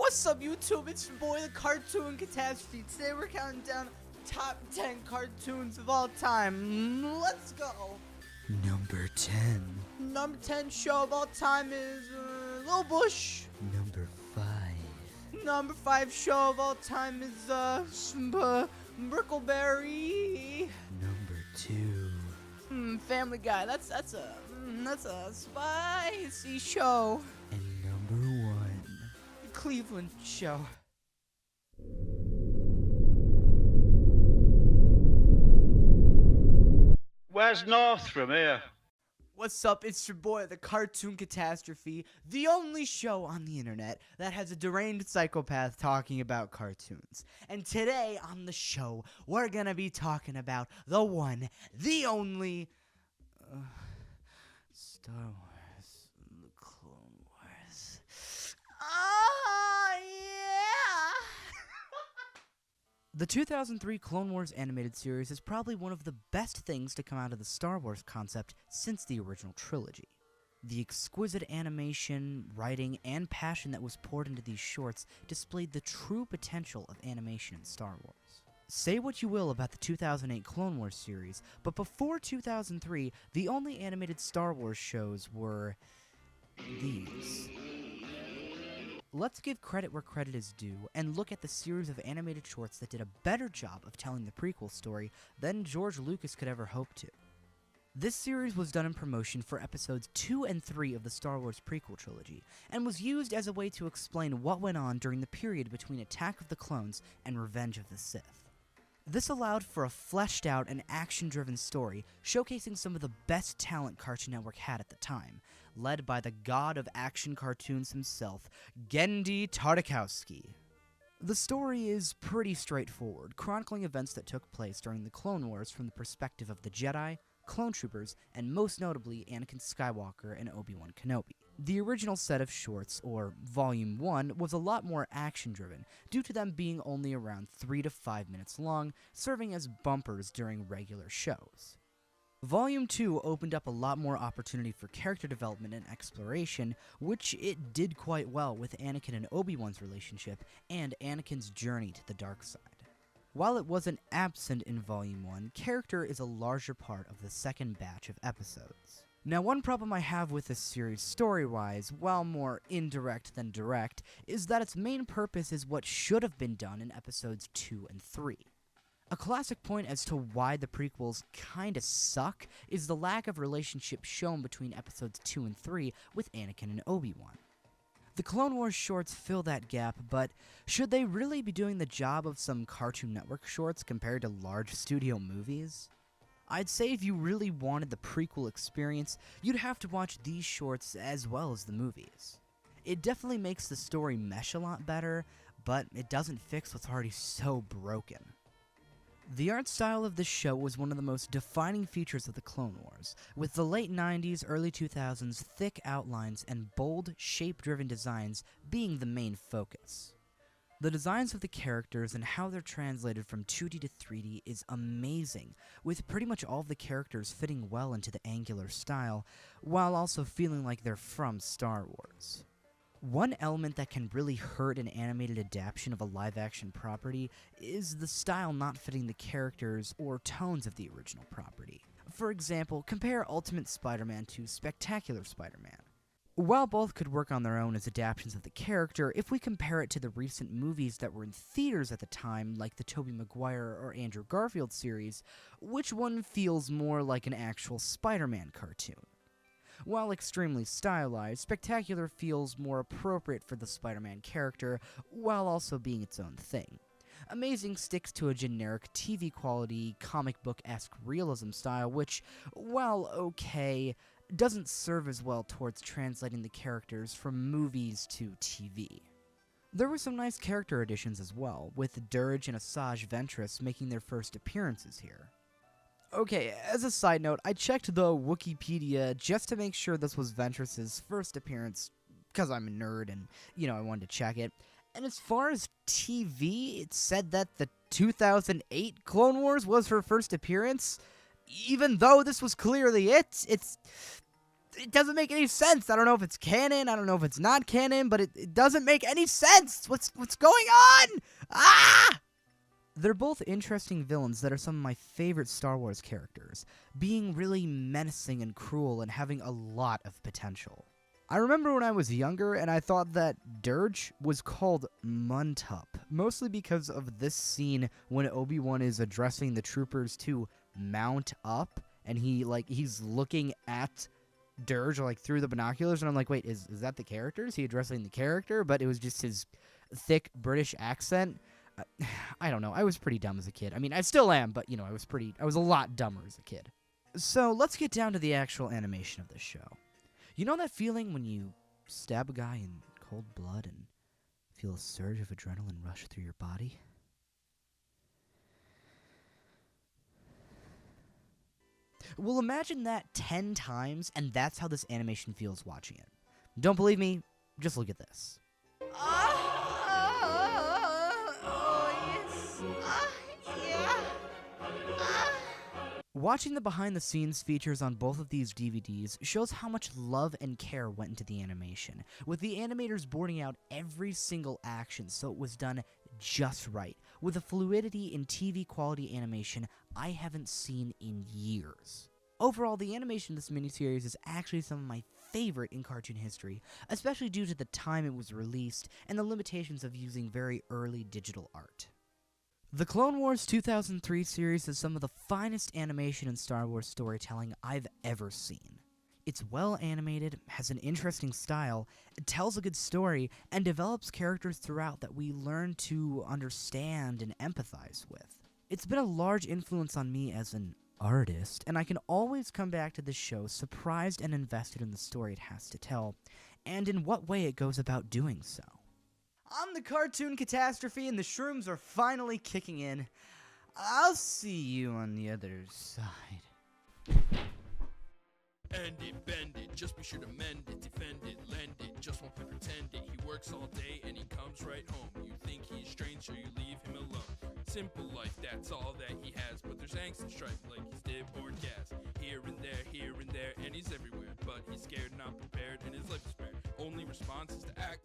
What's up, YouTube? It's your boy, the Cartoon Catastrophe. Today we're counting down top 10 cartoons of all time. Let's go. Number 10. Number 10 show of all time is Little Bush. Number 5. Number 5 show of all time is Brickleberry. Number 2. Family Guy. That's a spicy show. And number 1. Cleveland show. Where's north from here? What's up? It's your boy, the Cartoon Catastrophe, the only show on the internet that has a deranged psychopath talking about cartoons. And today on the show, we're gonna be talking about the one, the only, Star Wars, the Clone Wars. Yeah! The 2003 Clone Wars animated series is probably one of the best things to come out of the Star Wars concept since the original trilogy. The exquisite animation, writing, and passion that was poured into these shorts displayed the true potential of animation in Star Wars. Say what you will about the 2008 Clone Wars series, but before 2003, the only animated Star Wars shows were these. Let's give credit where credit is due, and look at the series of animated shorts that did a better job of telling the prequel story than George Lucas could ever hope to. This series was done in promotion for episodes 2 and 3 of the Star Wars prequel trilogy, and was used as a way to explain what went on during the period between Attack of the Clones and Revenge of the Sith. This allowed for a fleshed out and action-driven story, showcasing some of the best talent Cartoon Network had at the time, led by the god of action cartoons himself, Genndy Tartakovsky. The story is pretty straightforward, chronicling events that took place during the Clone Wars from the perspective of the Jedi, clone troopers, and most notably Anakin Skywalker and Obi-Wan Kenobi. The original set of shorts, or Volume 1, was a lot more action-driven, due to them being only around 3 to 5 minutes long, serving as bumpers during regular shows. Volume 2 opened up a lot more opportunity for character development and exploration, which it did quite well with Anakin and Obi-Wan's relationship, and Anakin's journey to the dark side. While it wasn't absent in Volume 1, character is a larger part of the second batch of episodes. Now, one problem I have with this series story-wise, while more indirect than direct, is that its main purpose is what should have been done in episodes 2 and 3. A classic point as to why the prequels kinda suck is the lack of relationship shown between episodes 2 and 3 with Anakin and Obi-Wan. The Clone Wars shorts fill that gap, but should they really be doing the job of some Cartoon Network shorts compared to large studio movies? I'd say if you really wanted the prequel experience, you'd have to watch these shorts as well as the movies. It definitely makes the story mesh a lot better, but it doesn't fix what's already so broken. The art style of this show was one of the most defining features of the Clone Wars, with the late 90s, early 2000s thick outlines and bold, shape-driven designs being the main focus. The designs of the characters and how they're translated from 2D to 3D is amazing, with pretty much all of the characters fitting well into the angular style, while also feeling like they're from Star Wars. One element that can really hurt an animated adaptation of a live-action property is the style not fitting the characters or tones of the original property. For example, compare Ultimate Spider-Man to Spectacular Spider-Man. While both could work on their own as adaptations of the character, if we compare it to the recent movies that were in theaters at the time, like the Tobey Maguire or Andrew Garfield series, which one feels more like an actual Spider-Man cartoon? While extremely stylized, Spectacular feels more appropriate for the Spider-Man character, while also being its own thing. Amazing sticks to a generic TV-quality, comic book-esque realism style, which, while okay, doesn't serve as well towards translating the characters from movies to TV. There were some nice character additions as well, with Dirge and Asajj Ventress making their first appearances here. Okay, as a side note, I checked the Wikipedia just to make sure this was Ventress's first appearance, because I'm a nerd and, I wanted to check it. And as far as TV, it said that the 2008 Clone Wars was her first appearance, even though this was clearly it. it doesn't make any sense. I don't know if it's canon. I don't know if it's not canon, but it doesn't make any sense. What's going on? Ah! They're both interesting villains that are some of my favorite Star Wars characters, being really menacing and cruel and having a lot of potential. I remember when I was younger and I thought that Dirge was called Muntup, mostly because of this scene when Obi-Wan is addressing the troopers to mount up, and he's looking at Dirge through the binoculars, and I'm like, wait, is that the character? Is he addressing the character? But it was just his thick British accent. I don't know. I was pretty dumb as a kid. I mean, I still am, but I was a lot dumber as a kid. So let's get down to the actual animation of this show. You know that feeling when you stab a guy in cold blood and feel a surge of adrenaline rush through your body? Well, imagine that 10 times, and that's how this animation feels watching it. Don't believe me? Just look at this. Watching the behind-the-scenes features on both of these DVDs shows how much love and care went into the animation, with the animators boarding out every single action so it was done just right, with a fluidity in TV-quality animation I haven't seen in years. Overall, the animation of this miniseries is actually some of my favorite in cartoon history, especially due to the time it was released and the limitations of using very early digital art. The Clone Wars 2003 series is some of the finest animation in Star Wars storytelling I've ever seen. It's well animated, has an interesting style, tells a good story, and develops characters throughout that we learn to understand and empathize with. It's been a large influence on me as an artist, and I can always come back to this show surprised and invested in the story it has to tell, and in what way it goes about doing so. I'm the Cartoon Catastrophe, and the shrooms are finally kicking in. I'll see you on the other side. End it, bend it, just be sure to mend it, defend it, lend it, just won't pretend it. He works all day and he comes right home. You think he's strange, so you leave him alone. Simple life, that's all that he has, but there's angst and strife like he's dead-born gas. Here and there, and he's everywhere, but he's scared, not prepared, and his life is spared. Only response is to act.